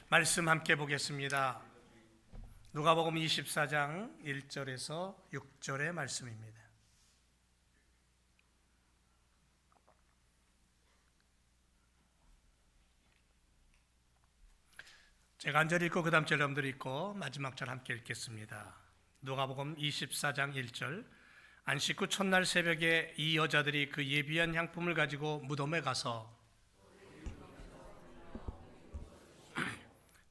말씀 함께 보겠습니다. 누가복음 24장 1절에서 6절의 말씀입니다. 제가 한 절 읽고 그 다음 절 여러분들 읽고 마지막 절 함께 읽겠습니다. 누가복음 24장 1절. 안식 후 첫날 새벽에 이 여자들이 그 예비한 향품을 가지고 무덤에 가서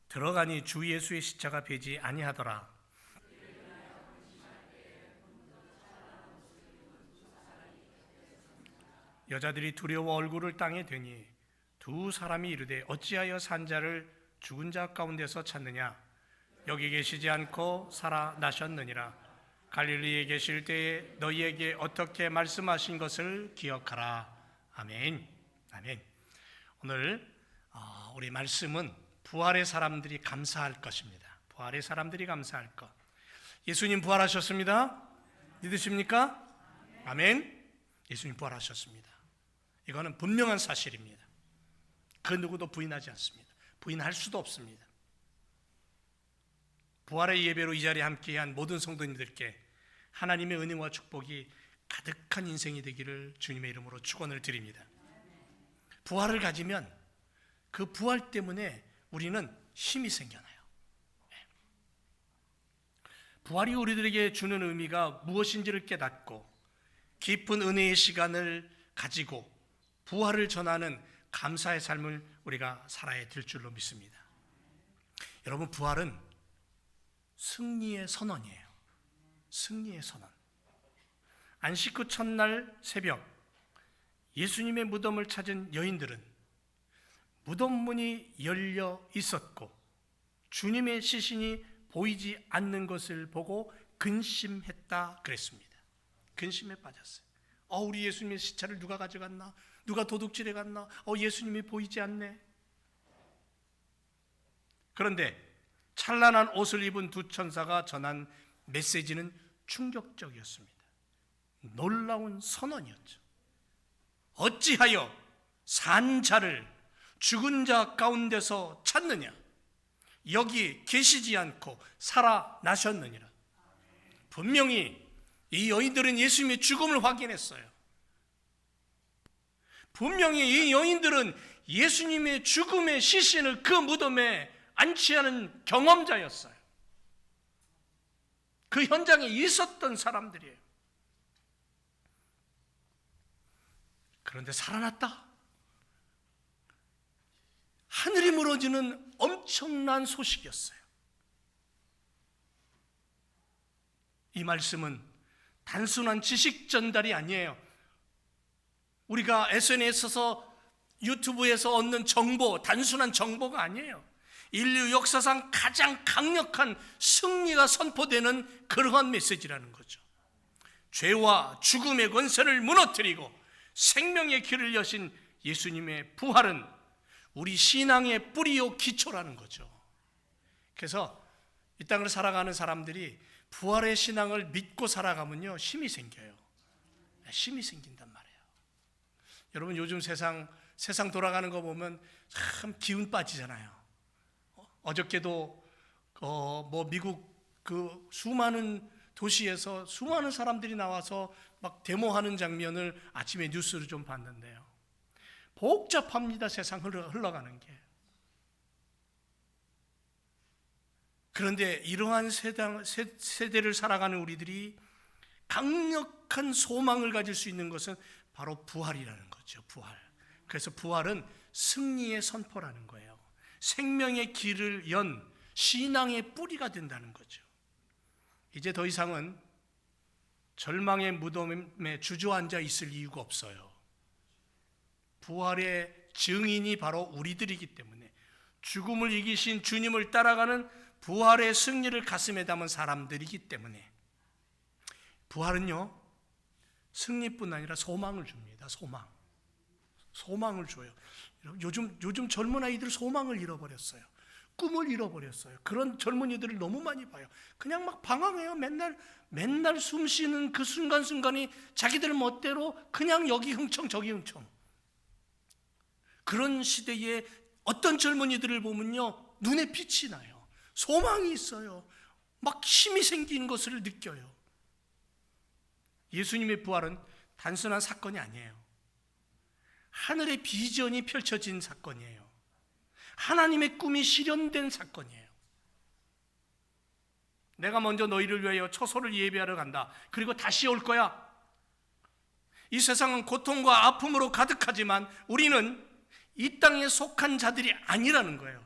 들어가니 주 예수의 시체가 배지 아니하더라. 여자들이 두려워 얼굴을 땅에 대니 두 사람이 이르되 어찌하여 산 자를 죽은 자 가운데서 찾느냐? 여기 계시지 않고 살아나셨느니라. 갈릴리에 계실 때에 너희에게 어떻게 말씀하신 것을 기억하라. 아멘. 아멘. 오늘 우리 말씀은 부활의 사람들이 감사할 것입니다. 부활의 사람들이 감사할 것. 예수님 부활하셨습니다. 믿으십니까? 아멘. 예수님 부활하셨습니다. 이거는 분명한 사실입니다. 그 누구도 부인하지 않습니다. 부인할 수도 없습니다. 부활의 예배로 이 자리에 함께한 모든 성도님들께 하나님의 은혜와 축복이 가득한 인생이 되기를 주님의 이름으로 축원을 드립니다. 부활을 가지면 그 부활 때문에 우리는 힘이 생겨나요. 부활이 우리들에게 주는 의미가 무엇인지를 깨닫고 깊은 은혜의 시간을 가지고 부활을 전하는 감사의 삶을 우리가 살아야 될 줄로 믿습니다. 여러분, 부활은 승리의 선언이에요. 승리의 선언. 안식 후 첫날 새벽 예수님의 무덤을 찾은 여인들은 무덤 문이 열려 있었고 주님의 시신이 보이지 않는 것을 보고 근심했다 그랬습니다. 근심에 빠졌어요. 우리 예수님의 시체를 누가 가져갔나? 누가 도둑질해 갔나? 예수님이 보이지 않네. 그런데 찬란한 옷을 입은 두 천사가 전한 메시지는 충격적이었습니다. 놀라운 선언이었죠. 어찌하여 산 자를 죽은 자 가운데서 찾느냐? 여기 계시지 않고 살아나셨느니라. 분명히 이 여인들은 예수님의 죽음을 확인했어요. 분명히 이 여인들은 예수님의 죽음의 시신을 그 무덤에 안치하는 경험자였어요. 그 현장에 있었던 사람들이에요. 그런데 살아났다? 하늘이 무너지는 엄청난 소식이었어요. 이 말씀은 단순한 지식 전달이 아니에요. 우리가 SNS에서 유튜브에서 얻는 정보, 단순한 정보가 아니에요. 인류 역사상 가장 강력한 승리가 선포되는 그러한 메시지라는 거죠. 죄와 죽음의 권세를 무너뜨리고 생명의 길을 여신 예수님의 부활은 우리 신앙의 뿌리요 기초라는 거죠. 그래서 이 땅을 살아가는 사람들이 부활의 신앙을 믿고 살아가면요, 힘이 생겨요. 힘이 생긴단 말이에요. 여러분, 요즘 세상 돌아가는 거 보면 참 기운 빠지잖아요. 어저께도 미국 그 수많은 도시에서 수많은 사람들이 나와서 막 데모하는 장면을 아침에 뉴스를 좀 봤는데요. 복잡합니다. 세상 흘러가는 게. 그런데 이러한 세대를 살아가는 우리들이 강력한 소망을 가질 수 있는 것은 바로 부활이라는 거죠. 부활. 그래서 부활은 승리의 선포라는 거예요. 생명의 길을 연 신앙의 뿌리가 된다는 거죠. 이제 더 이상은 절망의 무덤에 주저앉아 있을 이유가 없어요. 부활의 증인이 바로 우리들이기 때문에 죽음을 이기신 주님을 따라가는 부활의 승리를 가슴에 담은 사람들이기 때문에 부활은요, 승리뿐 아니라 소망을 줍니다. 소망을 줘요. 요즘 젊은 아이들 소망을 잃어버렸어요. 꿈을 잃어버렸어요. 그런 젊은이들을 너무 많이 봐요. 그냥 막 방황해요. 맨날 숨 쉬는 그 순간순간이 자기들 멋대로 그냥 여기 흥청 저기 흥청. 그런 시대에 어떤 젊은이들을 보면요, 눈에 빛이 나요. 소망이 있어요. 막 힘이 생기는 것을 느껴요. 예수님의 부활은 단순한 사건이 아니에요. 하늘의 비전이 펼쳐진 사건이에요. 하나님의 꿈이 실현된 사건이에요. 내가 먼저 너희를 위하여 처소를 예비하러 간다. 그리고 다시 올 거야. 이 세상은 고통과 아픔으로 가득하지만 우리는 이 땅에 속한 자들이 아니라는 거예요.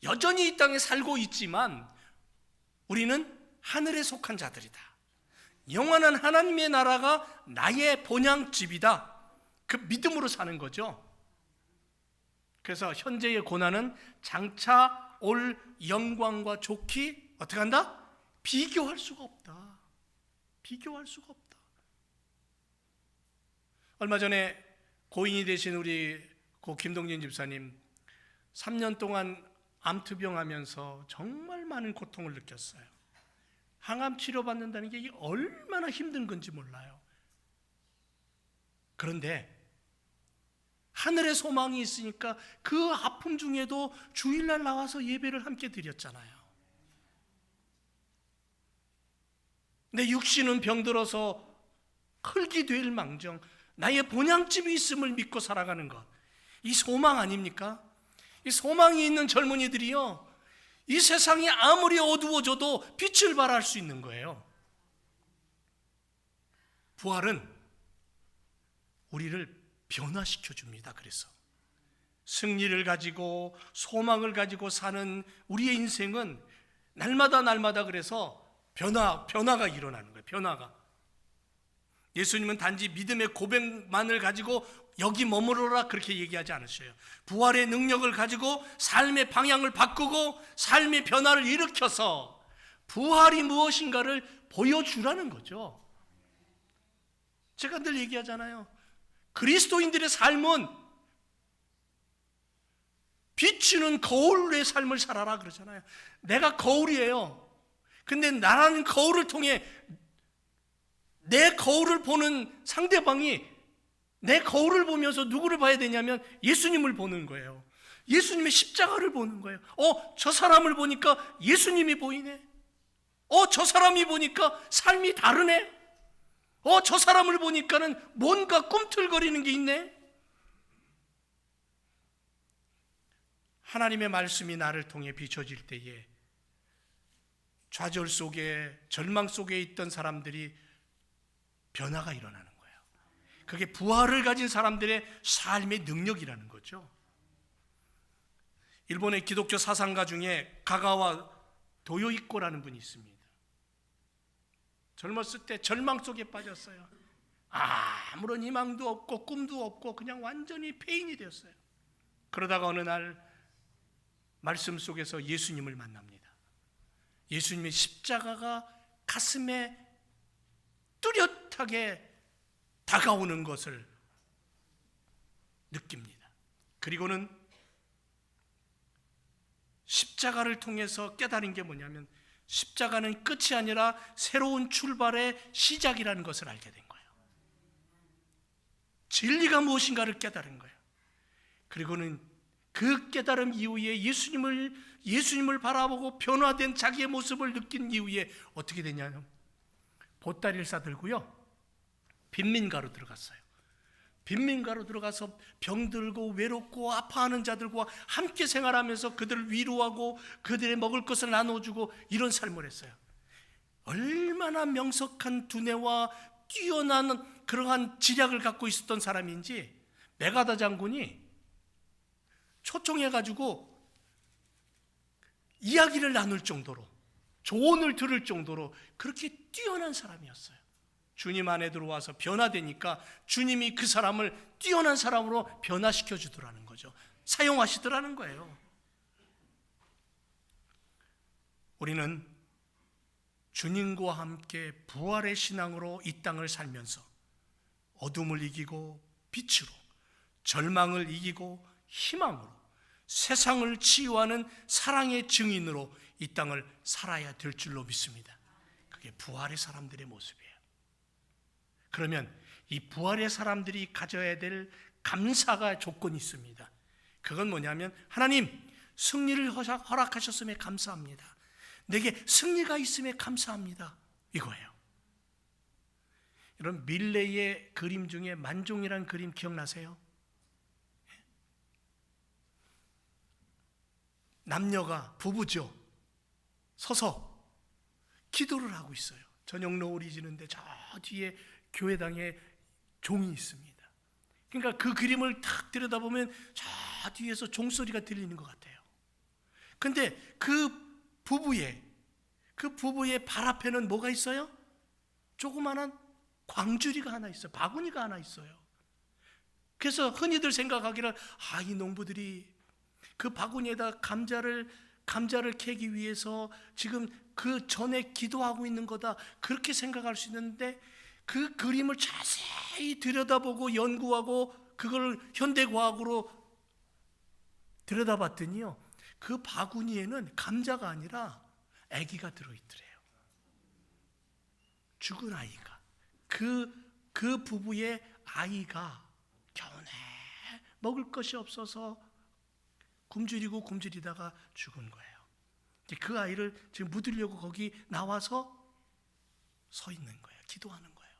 여전히 이 땅에 살고 있지만 우리는 하늘에 속한 자들이다. 영원한 하나님의 나라가 나의 본향집이다. 그 믿음으로 사는 거죠. 그래서 현재의 고난은 장차 올 영광과 좋기 어떻게 한다? 비교할 수가 없다. 비교할 수가 없다. 얼마 전에 고인이 되신 우리 고 김동진 집사님 3년 동안 암투병하면서 정말 많은 고통을 느꼈어요. 항암 치료받는다는 게 얼마나 힘든 건지 몰라요. 그런데 하늘의 소망이 있으니까 그 아픔 중에도 주일날 나와서 예배를 함께 드렸잖아요. 내 육신은 병들어서 흙이 될 망정 나의 본향집이 있음을 믿고 살아가는 것, 이 소망 아닙니까? 이 소망이 있는 젊은이들이요, 이 세상이 아무리 어두워져도 빛을 발할 수 있는 거예요. 부활은 우리를 변화시켜 줍니다. 그래서 승리를 가지고 소망을 가지고 사는 우리의 인생은 날마다 그래서 변화가 일어나는 거예요. 변화가. 예수님은 단지 믿음의 고백만을 가지고 여기 머무르라 그렇게 얘기하지 않으셔요. 부활의 능력을 가지고 삶의 방향을 바꾸고 삶의 변화를 일으켜서 부활이 무엇인가를 보여주라는 거죠. 제가 늘 얘기하잖아요. 그리스도인들의 삶은 비추는 거울의 삶을 살아라 그러잖아요. 내가 거울이에요. 근데 나라는 거울을 통해 내 거울을 보는 상대방이 내 거울을 보면서 누구를 봐야 되냐면 예수님을 보는 거예요. 예수님의 십자가를 보는 거예요. 저 사람을 보니까 예수님이 보이네. 저 사람이 보니까 삶이 다르네. 저 사람을 보니까는 뭔가 꿈틀거리는 게 있네. 하나님의 말씀이 나를 통해 비춰질 때에 좌절 속에 절망 속에 있던 사람들이 변화가 일어나는 거예요. 그게 부활을 가진 사람들의 삶의 능력이라는 거죠. 일본의 기독교 사상가 중에 가가와 도요이코라는 분이 있습니다. 젊었을 때 절망 속에 빠졌어요. 아무런 희망도 없고 꿈도 없고 그냥 완전히 폐인이 되었어요. 그러다가 어느 날 말씀 속에서 예수님을 만납니다. 예수님의 십자가가 가슴에 뚜렷하게 다가오는 것을 느낍니다. 그리고는 십자가를 통해서 깨달은 게 뭐냐면 십자가는 끝이 아니라 새로운 출발의 시작이라는 것을 알게 된 거예요. 진리가 무엇인가를 깨달은 거예요. 그리고는 그 깨달음 이후에 예수님을 바라보고 변화된 자기의 모습을 느낀 이후에 어떻게 되냐면 보따리를 싸들고요 빈민가로 들어갔어요. 빈민가로 들어가서 병들고 외롭고 아파하는 자들과 함께 생활하면서 그들을 위로하고 그들의 먹을 것을 나눠주고 이런 삶을 했어요. 얼마나 명석한 두뇌와 뛰어난 그러한 지략을 갖고 있었던 사람인지 메가다 장군이 초청해가지고 이야기를 나눌 정도로 조언을 들을 정도로 그렇게 뛰어난 사람이었어요. 주님 안에 들어와서 변화되니까 주님이 그 사람을 뛰어난 사람으로 변화시켜 주더라는 거죠. 사용하시더라는 거예요. 우리는 주님과 함께 부활의 신앙으로 이 땅을 살면서 어둠을 이기고 빛으로, 절망을 이기고 희망으로, 세상을 치유하는 사랑의 증인으로 이 땅을 살아야 될 줄로 믿습니다. 그게 부활의 사람들의 모습이에요. 그러면 이 부활의 사람들이 가져야 될 감사가 조건이 있습니다. 그건 뭐냐면 하나님, 승리를 허락하셨음에 감사합니다. 내게 승리가 있음에 감사합니다. 이거예요. 여러분, 밀레의 그림 중에 만종이라는 그림 기억나세요? 남녀가 부부죠. 서서 기도를 하고 있어요. 저녁 노을이 지는데 저 뒤에 교회당에 종이 있습니다. 그러니까 그 그림을 탁 들여다보면 저 뒤에서 종소리가 들리는 것 같아요. 근데 그 부부의 발 앞에는 뭐가 있어요? 조그마한 광주리가 하나 있어요. 바구니가 하나 있어요. 그래서 흔히들 생각하기를 이 농부들이 그 바구니에다 감자를 캐기 위해서 지금 그 전에 기도하고 있는 거다, 그렇게 생각할 수 있는데, 그 그림을 자세히 들여다보고 연구하고 그걸 현대과학으로 들여다봤더니요, 그 바구니에는 감자가 아니라 아기가 들어있더래요. 죽은 아이가. 그 부부의 아이가 겨우내 먹을 것이 없어서 굶주리다가 죽은 거예요. 그 아이를 지금 묻으려고 거기 나와서 서 있는 거예요. 기도하는 거예요.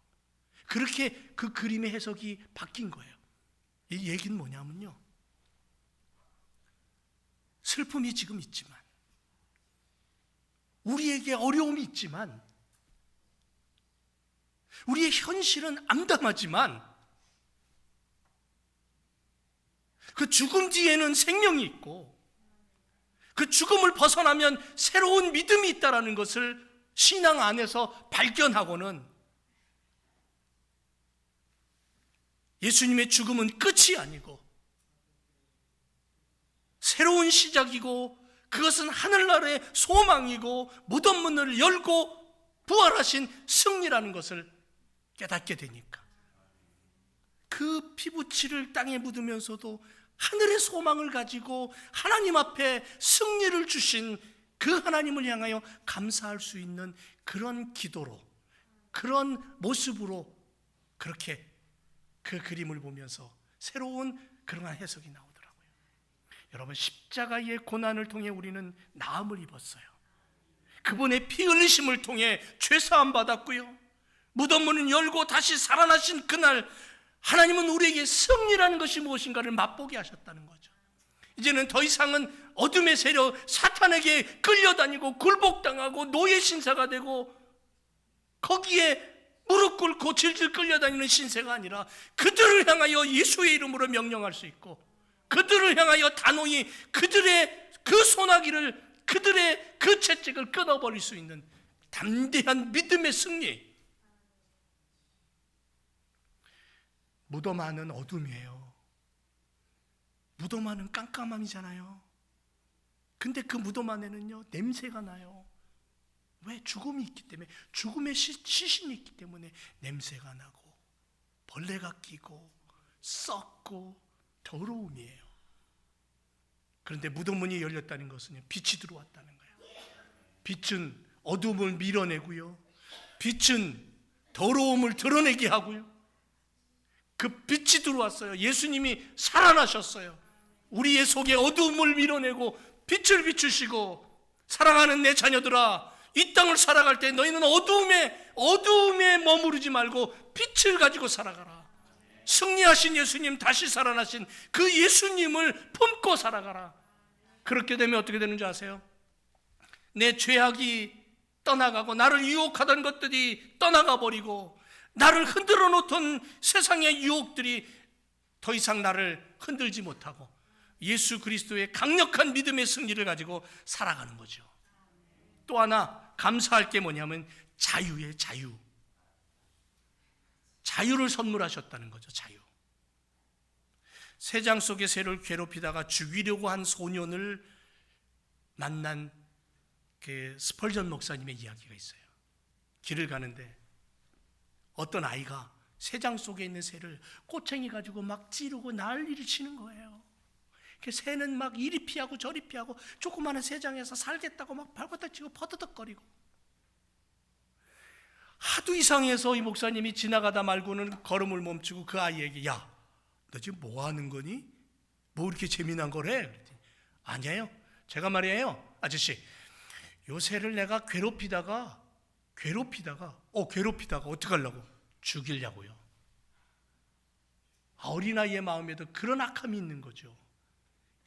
그렇게 그 그림의 해석이 바뀐 거예요. 이 얘기는 뭐냐면요, 슬픔이 지금 있지만, 우리에게 어려움이 있지만, 우리의 현실은 암담하지만, 그 죽음 뒤에는 생명이 있고, 그 죽음을 벗어나면 새로운 믿음이 있다는 것을 신앙 안에서 발견하고는, 예수님의 죽음은 끝이 아니고 새로운 시작이고, 그것은 하늘나라의 소망이고 무덤 문을 열고 부활하신 승리라는 것을 깨닫게 되니까, 그 피부치를 땅에 묻으면서도 하늘의 소망을 가지고 하나님 앞에 승리를 주신 그 하나님을 향하여 감사할 수 있는 그런 기도로, 그런 모습으로 그렇게 그 그림을 보면서 새로운 그러한 해석이 나오더라고요. 여러분, 십자가의 고난을 통해 우리는 나음을 입었어요. 그분의 피 흘리심을 통해 죄사함 받았고요, 무덤 문을 열고 다시 살아나신 그날 하나님은 우리에게 승리라는 것이 무엇인가를 맛보게 하셨다는 거죠. 이제는 더 이상은 어둠의 세력 사탄에게 끌려다니고 굴복당하고 노예 신사가 되고 거기에 무릎 꿇고 질질 끌려다니는 신세가 아니라, 그들을 향하여 예수의 이름으로 명령할 수 있고, 그들을 향하여 단호히 그들의 그 소나기를, 그들의 그 채찍을 끊어버릴 수 있는 담대한 믿음의 승리. 무덤 안은 어둠이에요. 무덤 안은 깜깜함이잖아요. 근데 그 무덤 안에는요, 냄새가 나요. 왜? 죽음이 있기 때문에, 죽음의 시신이 있기 때문에 냄새가 나고 벌레가 끼고 썩고 더러움이에요. 그런데 무덤 문이 열렸다는 것은 빛이 들어왔다는 거예요. 빛은 어둠을 밀어내고요, 빛은 더러움을 드러내게 하고요, 그 빛이 들어왔어요. 예수님이 살아나셨어요. 우리의 속에 어둠을 밀어내고 빛을 비추시고, 사랑하는 내 자녀들아, 이 땅을 살아갈 때 너희는 어두움에 머무르지 말고 빛을 가지고 살아가라. 승리하신 예수님, 다시 살아나신 그 예수님을 품고 살아가라. 그렇게 되면 어떻게 되는 줄 아세요? 내 죄악이 떠나가고, 나를 유혹하던 것들이 떠나가 버리고, 나를 흔들어 놓던 세상의 유혹들이 더 이상 나를 흔들지 못하고, 예수 그리스도의 강력한 믿음의 승리를 가지고 살아가는 거죠. 또 하나 감사할 게 뭐냐면 자유의 자유. 자유를 선물하셨다는 거죠. 자유. 새장 속의 새를 괴롭히다가 죽이려고 한 소년을 만난 그 스펄전 목사님의 이야기가 있어요. 길을 가는데 어떤 아이가 새장 속에 있는 새를 꼬챙이 가지고 막 찌르고 난리를 치는 거예요. 그 새는 막 이리 피하고 저리 피하고 조그마한 새장에서 살겠다고 막 발버둥 치고 퍼드덕거리고, 하도 이상해서 이 목사님이 지나가다 말고는 걸음을 멈추고 그 아이에게, 야, 너 지금 뭐 하는 거니? 뭐 이렇게 재미난 걸 해? 그랬더니, 아니에요, 제가 말이에요, 아저씨, 요새를 내가 괴롭히다가 어떡하려고? 죽이려고요. 어린아이의 마음에도 그런 악함이 있는 거죠.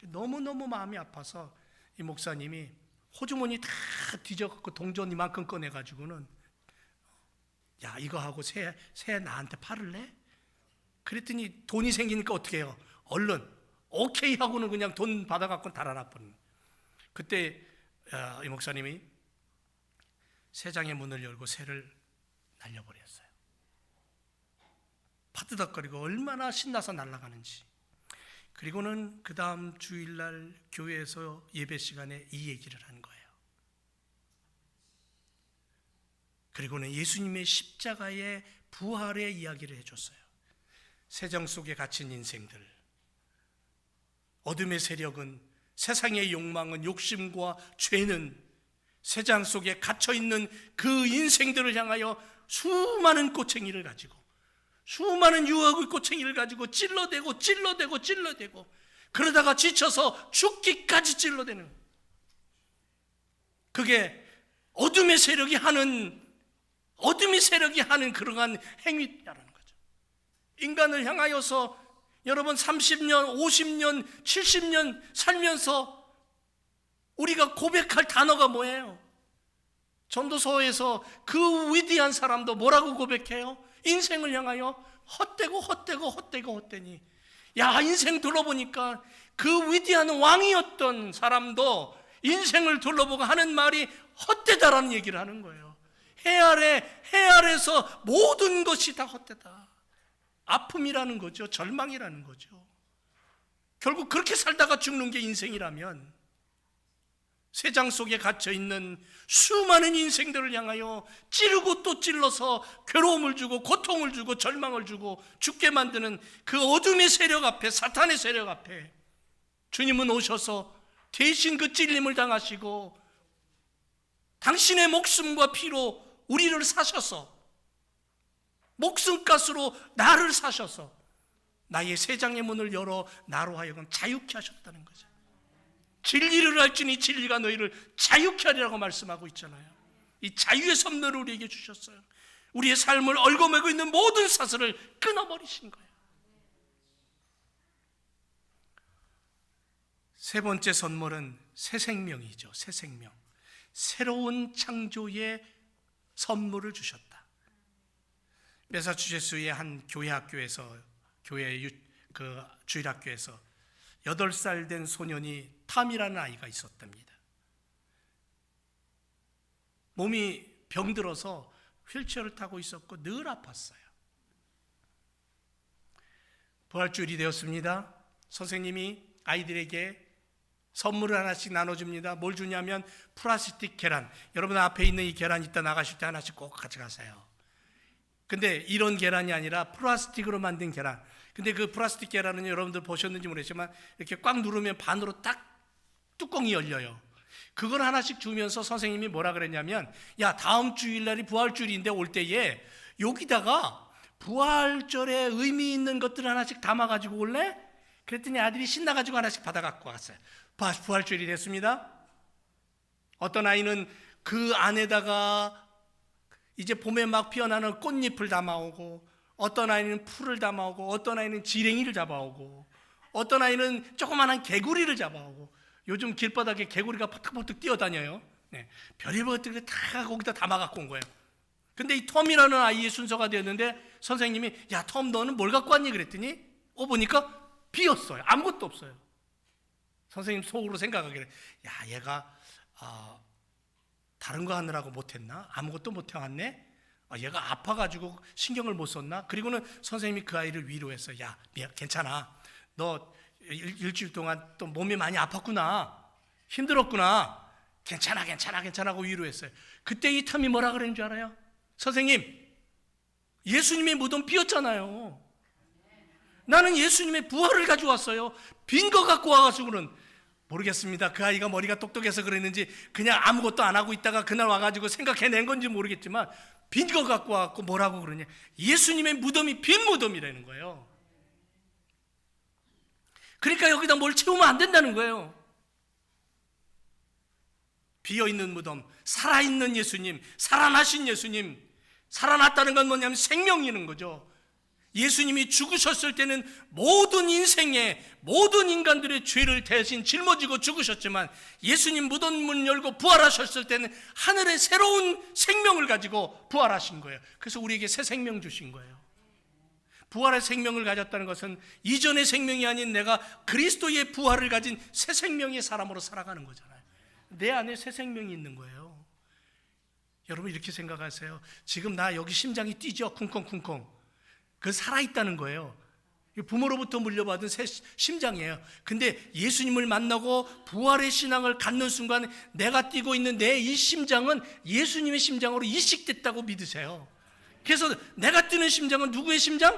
너무너무 마음이 아파서 이 목사님이 호주머니 다 뒤져갖고 동전 이만큼 꺼내가지고는, 야, 이거 하고 새 나한테 팔을래? 그랬더니 돈이 생기니까 어떻게 해요? 얼른 오케이 하고는 그냥 돈 받아갖고 달아나버린. 그때 이 목사님이 새장의 문을 열고 새를 날려버렸어요. 파드덕거리고 얼마나 신나서 날아가는지. 그리고는 그 다음 주일날 교회에서 예배 시간에 이 얘기를 한 거예요. 그리고는 예수님의 십자가의 부활의 이야기를 해줬어요. 세정 속에 갇힌 인생들, 어둠의 세력은, 세상의 욕망은, 욕심과 죄는 세상 속에 갇혀있는 그 인생들을 향하여 수많은 꼬챙이를 가지고, 수많은 유혹의 꼬챙이를 가지고 찔러대고 그러다가 지쳐서 죽기까지 찔러대는, 그게 어둠의 세력이 하는 그러한 행위라는 거죠. 인간을 향하여서 여러분 30년, 50년, 70년 살면서 우리가 고백할 단어가 뭐예요? 전도서에서 그 위대한 사람도 뭐라고 고백해요? 인생을 향하여 헛되니. 야, 인생 둘러보니까 그 위대한 왕이었던 사람도 인생을 둘러보고 하는 말이 헛되다라는 얘기를 하는 거예요. 해 아래서 모든 것이 다 헛되다. 아픔이라는 거죠. 절망이라는 거죠. 결국 그렇게 살다가 죽는 게 인생이라면, 세장 속에 갇혀있는 수많은 인생들을 향하여 찌르고 또 찔러서 괴로움을 주고 고통을 주고 절망을 주고 죽게 만드는 그 어둠의 세력 앞에, 사탄의 세력 앞에 주님은 오셔서 대신 그 찔림을 당하시고 당신의 목숨과 피로 우리를 사셔서, 목숨값으로 나를 사셔서 나의 세장의 문을 열어 나로 하여금 자유케 하셨다는 거죠. 진리를 알지니 진리가 너희를 자유케 하리라고 말씀하고 있잖아요. 이 자유의 선물을 우리에게 주셨어요. 우리의 삶을 얽어매고 있는 모든 사슬을 끊어버리신 거예요. 세 번째 선물은 새 생명이죠. 새 생명. 새로운 창조의 선물을 주셨다. 매사추세츠의 한 교회학교에서, 교회 그 주일학교에서 8살 된 소년이 탐이라는 아이가 있었답니다. 몸이 병들어서 휠체어를 타고 있었고 늘 아팠어요. 부활주일이 되었습니다. 선생님이 아이들에게 선물을 하나씩 나눠줍니다. 뭘 주냐면 플라스틱 계란. 여러분 앞에 있는 이 계란 이따 나가실 때 하나씩 꼭 가져가세요. 근데 이런 계란이 아니라 플라스틱으로 만든 계란. 근데 그 플라스틱 계란은 여러분들 보셨는지 모르겠지만 이렇게 꽉 누르면 반으로 딱 뚜껑이 열려요. 그걸 하나씩 주면서 선생님이 뭐라 그랬냐면, 야, 다음 주일날이 부활주일인데 올 때에 여기다가 부활절에 의미 있는 것들을 하나씩 담아가지고 올래? 그랬더니 아들이 신나가지고 하나씩 받아 갖고 왔어요. 부활주일이 됐습니다. 어떤 아이는 그 안에다가 이제 봄에 막 피어나는 꽃잎을 담아오고, 어떤 아이는 풀을 담아오고, 어떤 아이는 지렁이를 잡아오고, 어떤 아이는 조그만한 개구리를 잡아오고. 요즘 길바닥에 개구리가 팍팍팍 뛰어다녀요. 네, 별의별 것들을 다 거기다 담아 갖고 온 거예요. 근데 이 톰이라는 아이의 순서가 되었는데 선생님이, 야, 톰 너는 뭘 갖고 왔니? 그랬더니 보니까 비었어요. 아무것도 없어요. 선생님 속으로 생각하기를, 야, 얘가 다른 거 하느라고 못했나? 아무것도 못해왔네? 얘가 아파가지고 신경을 못 썼나? 그리고는 선생님이 그 아이를 위로했어요. 야, 괜찮아. 너 일주일 동안 또 몸이 많이 아팠구나. 힘들었구나. 괜찮아 하고 위로했어요. 그때 이 탐이 뭐라 그랬는 줄 알아요? 선생님, 예수님의 무덤 비었잖아요. 나는 예수님의 부활을 가져왔어요. 빈 거 갖고 와가지고는. 모르겠습니다. 그 아이가 머리가 똑똑해서 그랬는지 그냥 아무것도 안 하고 있다가 그날 와가지고 생각해낸 건지 모르겠지만 빈 거 갖고 와갖고 뭐라고 그러냐. 예수님의 무덤이 빈 무덤이라는 거예요. 그러니까 여기다 뭘 채우면 안 된다는 거예요. 비어있는 무덤, 살아있는 예수님, 살아나신 예수님. 살아났다는 건 뭐냐면 생명이는 거죠. 예수님이 죽으셨을 때는 모든 인생의 모든 인간들의 죄를 대신 짊어지고 죽으셨지만, 예수님 무덤 문 열고 부활하셨을 때는 하늘의 새로운 생명을 가지고 부활하신 거예요. 그래서 우리에게 새 생명 주신 거예요. 부활의 생명을 가졌다는 것은 이전의 생명이 아닌 내가 그리스도의 부활을 가진 새 생명의 사람으로 살아가는 거잖아요. 내 안에 새 생명이 있는 거예요. 여러분 이렇게 생각하세요. 지금 나 여기 심장이 뛰죠. 쿵쿵쿵쿵. 그 살아있다는 거예요. 부모로부터 물려받은 새 심장이에요. 근데 예수님을 만나고 부활의 신앙을 갖는 순간 내가 뛰고 있는 내 이 심장은 예수님의 심장으로 이식됐다고 믿으세요. 그래서 내가 뛰는 심장은 누구의 심장?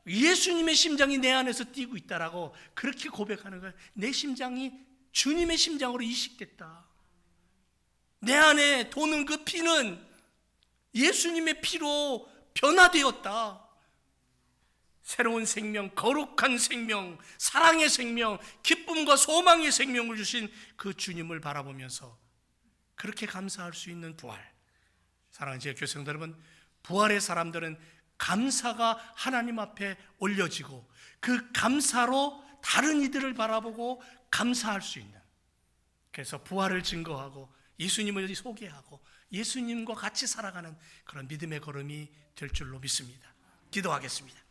예수님의 심장이 내 안에서 뛰고 있다라고 그렇게 고백하는 거예요. 내 심장이 주님의 심장으로 이식됐다. 내 안에 도는 그 피는 예수님의 피로 변화되었다. 새로운 생명, 거룩한 생명, 사랑의 생명, 기쁨과 소망의 생명을 주신 그 주님을 바라보면서 그렇게 감사할 수 있는 부활. 사랑하는 제 교성들 여러분, 부활의 사람들은 감사가 하나님 앞에 올려지고 그 감사로 다른 이들을 바라보고 감사할 수 있는, 그래서 부활을 증거하고 예수님을 소개하고 예수님과 같이 살아가는 그런 믿음의 걸음이 될 줄로 믿습니다. 기도하겠습니다.